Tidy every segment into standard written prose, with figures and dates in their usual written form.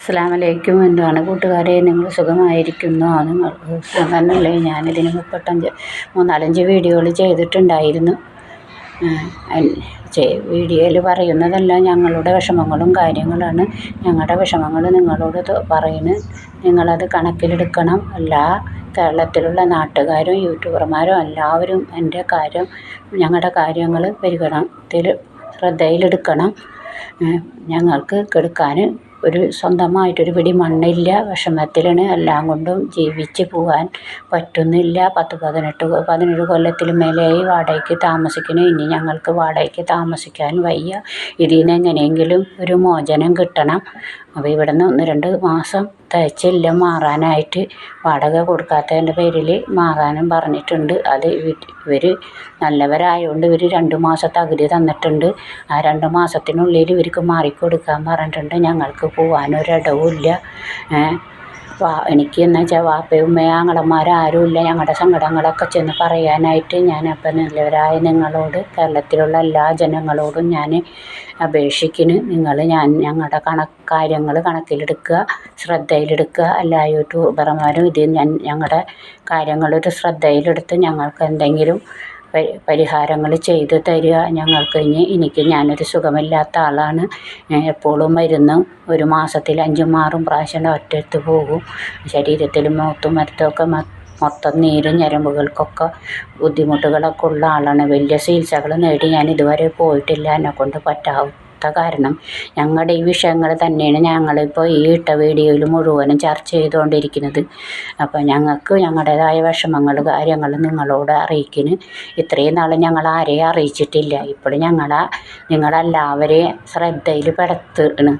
അസ്സലാമലൈക്കും. എന്താണ് കൂട്ടുകാരെ, നിങ്ങൾ സുഖമായിരിക്കുന്നോ? നിങ്ങൾ സുഖം തന്നെയല്ലേ? ഞാനിതിന് 3-4 വീഡിയോകൾ ചെയ്തിട്ടുണ്ടായിരുന്നു. വീഡിയോയിൽ പറയുന്നതെല്ലാം ഞങ്ങളുടെ വിഷമങ്ങളും കാര്യങ്ങളാണ്. ഞങ്ങളുടെ വിഷമങ്ങൾ നിങ്ങളോട് പറയുന്നു. നിങ്ങളത് കണക്കിലെടുക്കണം. എല്ലാ കേരളത്തിലുള്ള നാട്ടുകാരും യൂട്യൂബർമാരും എല്ലാവരും ഞങ്ങളുടെ കാര്യങ്ങൾ ശ്രദ്ധയിലെടുക്കണം. ഞങ്ങൾക്ക് കെടുക്കാൻ സ്വന്തമായിട്ടൊരു പിടി മണ്ണില്ല. വിഷമത്തിലാണ്. എല്ലാം കൊണ്ടും ജീവിച്ച് പോകാൻ പറ്റുന്നില്ല. 17 കൊല്ലത്തിൽ മേലെയായി വാടകയ്ക്ക് താമസിക്കുന്നു. ഇനി ഞങ്ങൾക്ക് വാടകയ്ക്ക് താമസിക്കാൻ വയ്യ. ഇതിൽ നിന്ന് എങ്ങനെയെങ്കിലും ഒരു മോചനം കിട്ടണം. അപ്പോൾ ഇവിടുന്ന് 1-2 മാസം തികച്ചില്ല മാറാനായിട്ട്. വാടക കൊടുക്കാത്തതിൻ്റെ പേരിൽ മാറാനും പറഞ്ഞിട്ടുണ്ട്. അത് ഇവർ നല്ലവരായതുകൊണ്ട് ഇവർ 2 മാസത്തെ അവധി തന്നിട്ടുണ്ട്. ആ 2 മാസത്തിനുള്ളിൽ ഇവർക്ക് മാറിക്കൊടുക്കാൻ പറഞ്ഞിട്ടുണ്ട്. ഞങ്ങൾക്ക് പോകാനൊരിടവുമില്ല. എനിക്ക് എന്ന് വെച്ചാൽ വാപ്പയും ഉമ്മയും ആങ്ങളമാരാരുമില്ല. ഞങ്ങളുടെ സങ്കടങ്ങളൊക്കെ ചെന്ന് പറയാനായിട്ട്. ഞാനപ്പം നല്ലവരായ നിങ്ങളോട്, കേരളത്തിലുള്ള എല്ലാ ജനങ്ങളോടും ഞാൻ അപേക്ഷിക്കുന്നു. ഞങ്ങളുടെ കാര്യങ്ങൾ കണക്കിലെടുക്കുക, ശ്രദ്ധയിലെടുക്കുക. എല്ലാ യൂട്യൂബർമാരും ഞങ്ങളുടെ കാര്യങ്ങളൊരു ശ്രദ്ധയിലെടുത്ത് ഞങ്ങൾക്ക് എന്തെങ്കിലും പരിഹാരങ്ങൾ ചെയ്തു തരിക. ഞാനൊരു സുഖമില്ലാത്ത ആളാണ്. എപ്പോഴും മരുന്ന് 1 മാസത്തിൽ 5-6 പ്രാവശ്യം ഒറ്റടുത്ത് പോകും. ശരീരത്തിലും മരത്തൊക്കെ മൊത്തം നീരും ഞരമ്പുകൾക്കൊക്കെ ബുദ്ധിമുട്ടുകളൊക്കെ ഉള്ള ആളാണ്. വലിയ ചികിത്സകൾ നേടി ഞാൻ ഇതുവരെ പോയിട്ടില്ല. എന്നെക്കൊണ്ട് പറ്റാത്ത കാരണം ഞങ്ങളുടെ ഈ വിഷയങ്ങൾ തന്നെയാണ് ഞങ്ങളിപ്പോൾ ഈ ഇട്ട വീഡിയോയിൽ മുഴുവനും ചർച്ച ചെയ്തുകൊണ്ടിരിക്കുന്നത്. അപ്പോൾ ഞങ്ങൾക്ക് ഞങ്ങളുടേതായ വിഷമങ്ങൾ കാര്യങ്ങൾ നിങ്ങളോട് അറിയിക്കുന്നു. ഇത്രയും നാൾ ഞങ്ങൾ ആരെയും അറിയിച്ചിട്ടില്ല. ഇപ്പോൾ നിങ്ങളെല്ലാവരെയും ശ്രദ്ധയിൽ പെടുത്തുന്നു.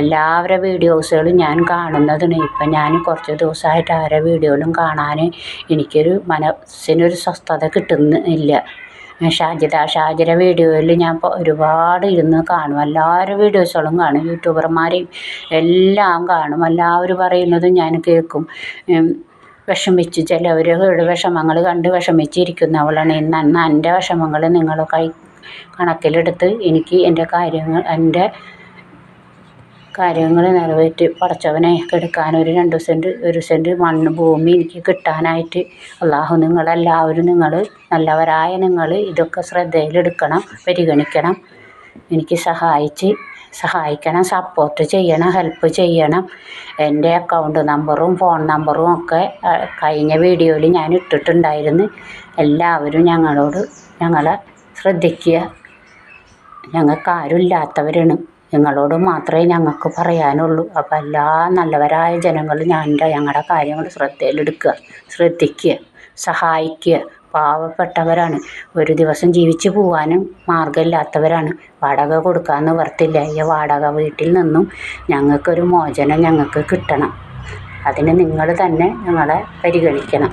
എല്ലാവരുടെ വീഡിയോസുകളും ഞാൻ കാണുന്നതിന് ഇപ്പം ഞാൻ കുറച്ച് ദിവസമായിട്ട് ആരുടെ വീഡിയോയിലും കാണാൻ എനിക്കൊരു മനസ്സിനൊരു സ്വസ്ഥത കിട്ടുന്നില്ല. ഷാജിര വീഡിയോയിൽ ഞാൻ ഒരുപാട് ഇരുന്ന് കാണും. എല്ലാവരും വീഡിയോസുകളും കാണും. യൂട്യൂബർമാരെയും എല്ലാം കാണും. എല്ലാവരും പറയുന്നതും ഞാൻ കേൾക്കും. ചിലവരുടെ വിഷമങ്ങൾ കണ്ട് വിഷമിച്ചിരിക്കുന്നവളാണ്. ഇന്ന് എൻ്റെ വിഷമങ്ങൾ നിങ്ങൾ കണക്കിലെടുത്ത് എനിക്ക് എൻ്റെ കാര്യങ്ങൾ നിറവേറ്റി പടച്ചവനെ കെടുക്കാൻ 1 സെൻറ്റ് മണ്ണ് ഭൂമി എനിക്ക് കിട്ടാനായിട്ട് അള്ളാഹു നിങ്ങളെല്ലാവരും നല്ലവരായ നിങ്ങൾ ഇതൊക്കെ ശ്രദ്ധയിലെടുക്കണം, പരിഗണിക്കണം. എനിക്ക് സഹായിക്കണം, സപ്പോർട്ട് ചെയ്യണം, ഹെൽപ്പ് ചെയ്യണം. എൻ്റെ അക്കൗണ്ട് നമ്പറും ഫോൺ നമ്പറും ഒക്കെ കഴിഞ്ഞ വീഡിയോയിൽ ഞാൻ ഇട്ടിട്ടുണ്ടായിരുന്നു. എല്ലാവരും ഞങ്ങളെ ശ്രദ്ധിക്കുക. ഞങ്ങൾക്കാരും ഇല്ലാത്തവരാണ്. നിങ്ങളോട് മാത്രമേ ഞങ്ങൾക്ക് പറയാനുള്ളൂ. അപ്പോൾ എല്ലാ നല്ലവരായ ജനങ്ങളും ഞങ്ങളുടെ കാര്യങ്ങൾ ശ്രദ്ധിക്കുക, സഹായിക്കുക. പാവപ്പെട്ടവരാണ്. ഒരു ദിവസം ജീവിച്ചു പോകാനും മാർഗമില്ലാത്തവരാണ്. വാടക കൊടുക്കാൻ നിവർത്തില്ല. ഈ വാടക വീട്ടിൽ നിന്നും ഞങ്ങൾക്കൊരു മോചനം കിട്ടണം. അതിന് നിങ്ങൾ തന്നെ ഞങ്ങളെ പരിഗണിക്കണം.